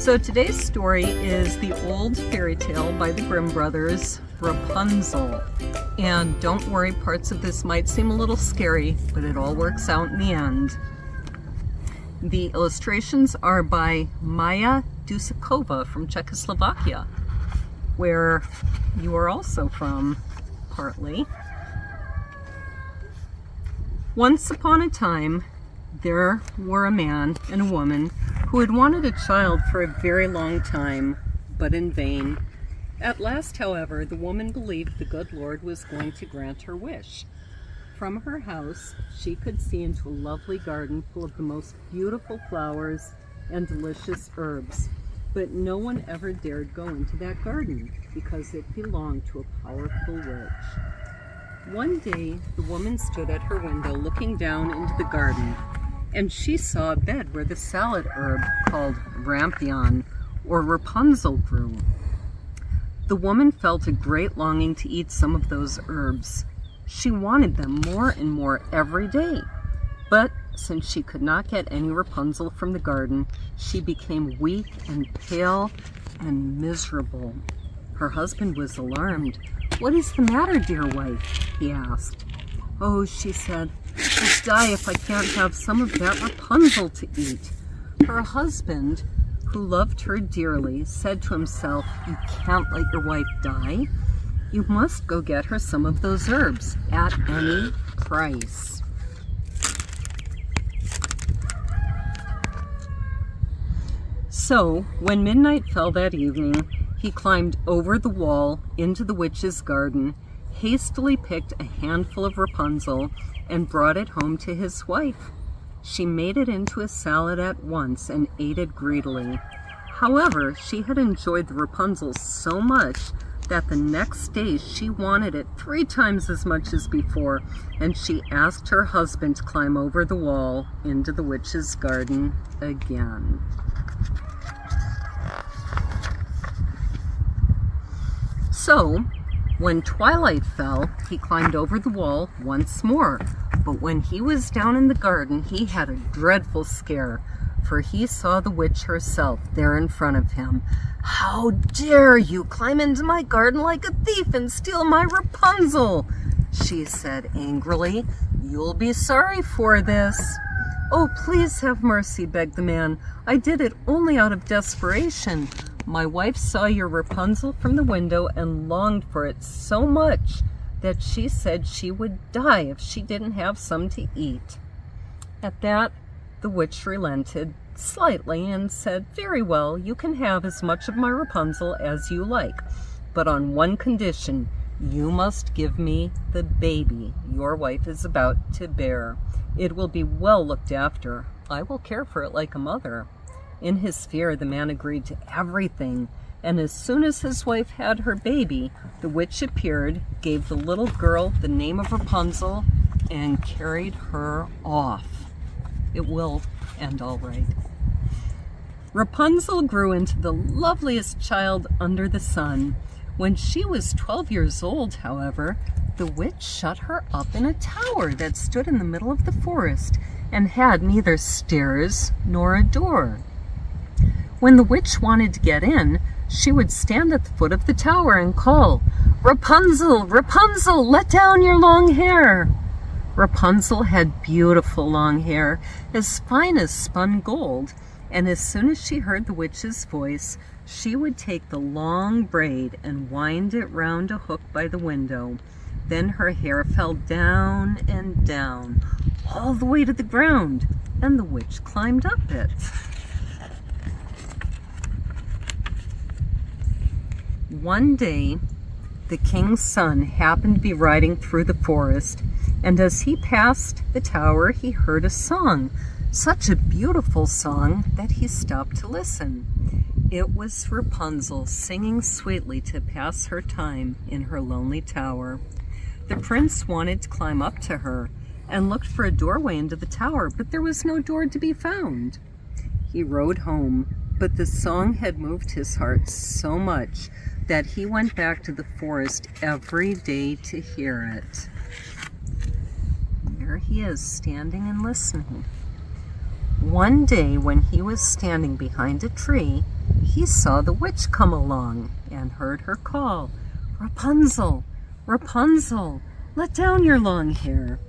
So today's story is the old fairy tale by the Grimm brothers, Rapunzel. And don't worry, parts of this might seem a little scary, but it all works out in the end. The illustrations are by Maya Dusakova from Czechoslovakia, where you are also from, partly. Once upon a time, there were a man and a woman who had wanted a child for a very long time, but in vain. At last, however, the woman believed the good Lord was going to grant her wish. From her house, she could see into a lovely garden full of the most beautiful flowers and delicious herbs. But no one ever dared go into that garden because it belonged to a powerful witch. One day, the woman stood at her window looking down into the garden, and she saw a bed where the salad herb called rampion or Rapunzel grew. The woman felt a great longing to eat some of those herbs. She wanted them more and more every day. But since she could not get any Rapunzel from the garden, she became weak and pale and miserable. Her husband was alarmed. "What is the matter, dear wife?" he asked. "Oh," she said, "I'll die if I can't have some of that Rapunzel to eat." Her husband, who loved her dearly, said to himself, "You can't let your wife die. You must go get her some of those herbs at any price." So, when midnight fell that evening, he climbed over the wall into the witch's garden, hastily picked a handful of Rapunzel, and brought it home to his wife. She made it into a salad at once and ate it greedily. However, she had enjoyed the Rapunzel so much that the next day she wanted it 3 times as much as before, and she asked her husband to climb over the wall into the witch's garden again. So, when twilight fell, he climbed over the wall once more. But when he was down in the garden, he had a dreadful scare, for he saw the witch herself there in front of him. "How dare you climb into my garden like a thief and steal my Rapunzel?" she said angrily. "You'll be sorry for this." "Oh, please have mercy," begged the man. "I did it only out of desperation. My wife saw your Rapunzel from the window and longed for it so much that she said she would die if she didn't have some to eat." At that, the witch relented slightly and said, "Very well, you can have as much of my Rapunzel as you like, but on one condition: you must give me the baby your wife is about to bear. It will be well looked after. I will care for it like a mother." In his fear, the man agreed to everything, and as soon as his wife had her baby, the witch appeared, gave the little girl the name of Rapunzel, and carried her off. It will end all right. Rapunzel grew into the loveliest child under the sun. When she was 12 years old, however, the witch shut her up in a tower that stood in the middle of the forest and had neither stairs nor a door. When the witch wanted to get in, she would stand at the foot of the tower and call, "Rapunzel, Rapunzel, let down your long hair." Rapunzel had beautiful long hair, as fine as spun gold, and as soon as she heard the witch's voice, she would take the long braid and wind it round a hook by the window. Then her hair fell down and down, all the way to the ground, and the witch climbed up it. One day, the king's son happened to be riding through the forest, and as he passed the tower, he heard a song, such a beautiful song that he stopped to listen. It was Rapunzel singing sweetly to pass her time in her lonely tower. The prince wanted to climb up to her and looked for a doorway into the tower, but there was no door to be found. He rode home, but the song had moved his heart so much that he went back to the forest every day to hear it. There he is, standing and listening. One day, when he was standing behind a tree, he saw the witch come along and heard her call, "Rapunzel, Rapunzel, let down your long hair."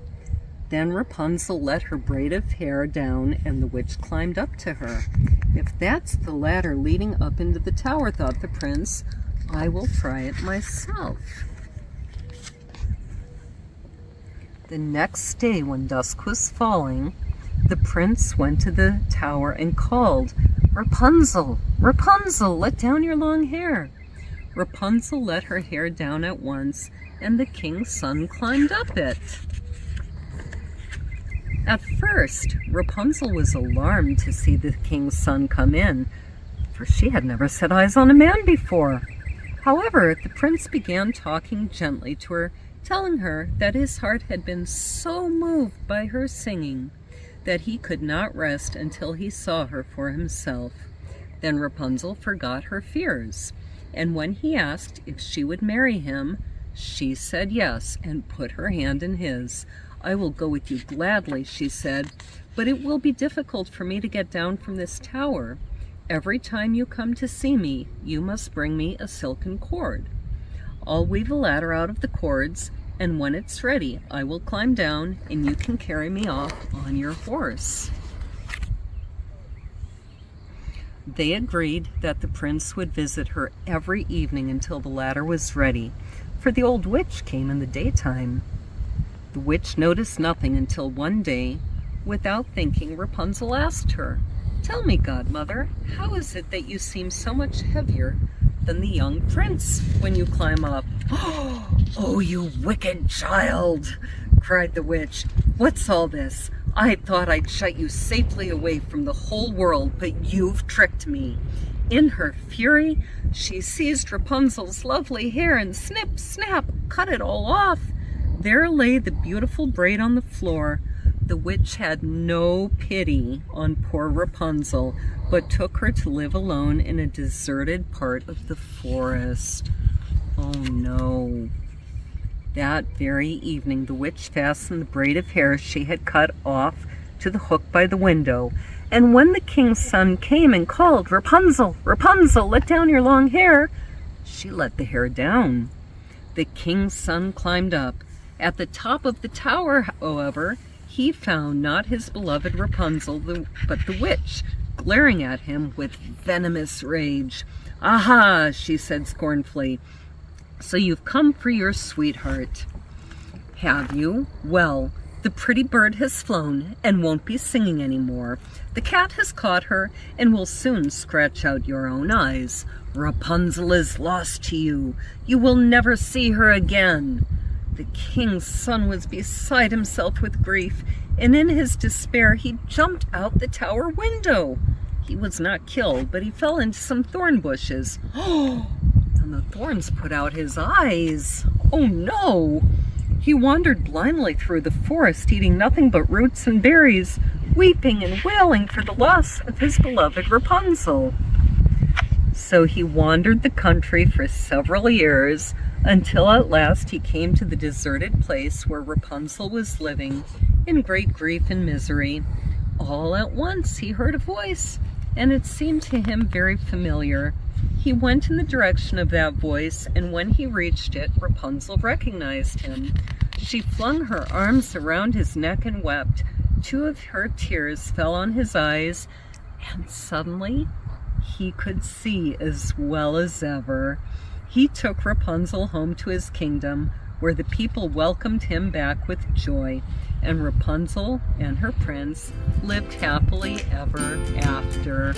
Then Rapunzel let her braid of hair down, and the witch climbed up to her. "If that's the ladder leading up into the tower," thought the prince, "I will try it myself." The next day, when dusk was falling, the prince went to the tower and called, "Rapunzel, Rapunzel, let down your long hair." Rapunzel let her hair down at once, and the king's son climbed up it. At first, Rapunzel was alarmed to see the king's son come in, for she had never set eyes on a man before. However, the prince began talking gently to her, telling her that his heart had been so moved by her singing that he could not rest until he saw her for himself. Then Rapunzel forgot her fears, and when he asked if she would marry him, she said yes and put her hand in his. "I will go with you gladly," she said, "but it will be difficult for me to get down from this tower. Every time you come to see me, you must bring me a silken cord. I'll weave a ladder out of the cords, and when it's ready, I will climb down, and you can carry me off on your horse." They agreed that the prince would visit her every evening until the ladder was ready, for the old witch came in the daytime. The witch noticed nothing until one day, without thinking, Rapunzel asked her, "Tell me, godmother, how is it that you seem so much heavier than the young prince when you climb up?" "Oh, you wicked child!" cried the witch. "What's all this? I thought I'd shut you safely away from the whole world, but you've tricked me." In her fury, she seized Rapunzel's lovely hair and snip, snap, cut it all off. There lay the beautiful braid on the floor. The witch had no pity on poor Rapunzel, but took her to live alone in a deserted part of the forest. Oh no. That very evening, the witch fastened the braid of hair she had cut off to the hook by the window, and when the king's son came and called, "Rapunzel, Rapunzel, let down your long hair," she let the hair down. The king's son climbed up. At the top of the tower, however, he found not his beloved Rapunzel, but the witch, glaring at him with venomous rage. "Aha," she said scornfully, "so you've come for your sweetheart, have you? Well, the pretty bird has flown and won't be singing anymore. The cat has caught her and will soon scratch out your own eyes. Rapunzel is lost to you. You will never see her again." The king's son was beside himself with grief, and in his despair he jumped out the tower window. He was not killed, but he fell into some thorn bushes. And the thorns put out his eyes. Oh no! He wandered blindly through the forest, eating nothing but roots and berries, weeping and wailing for the loss of his beloved Rapunzel. So he wandered the country for several years, until at last he came to the deserted place where Rapunzel was living in great grief and misery. All at once he heard a voice, and it seemed to him very familiar. He went in the direction of that voice, and when he reached it, Rapunzel recognized him. She flung her arms around his neck and wept. 2 of her tears fell on his eyes, and suddenly he could see as well as ever. He took Rapunzel home to his kingdom, where the people welcomed him back with joy, and Rapunzel and her prince lived happily ever after.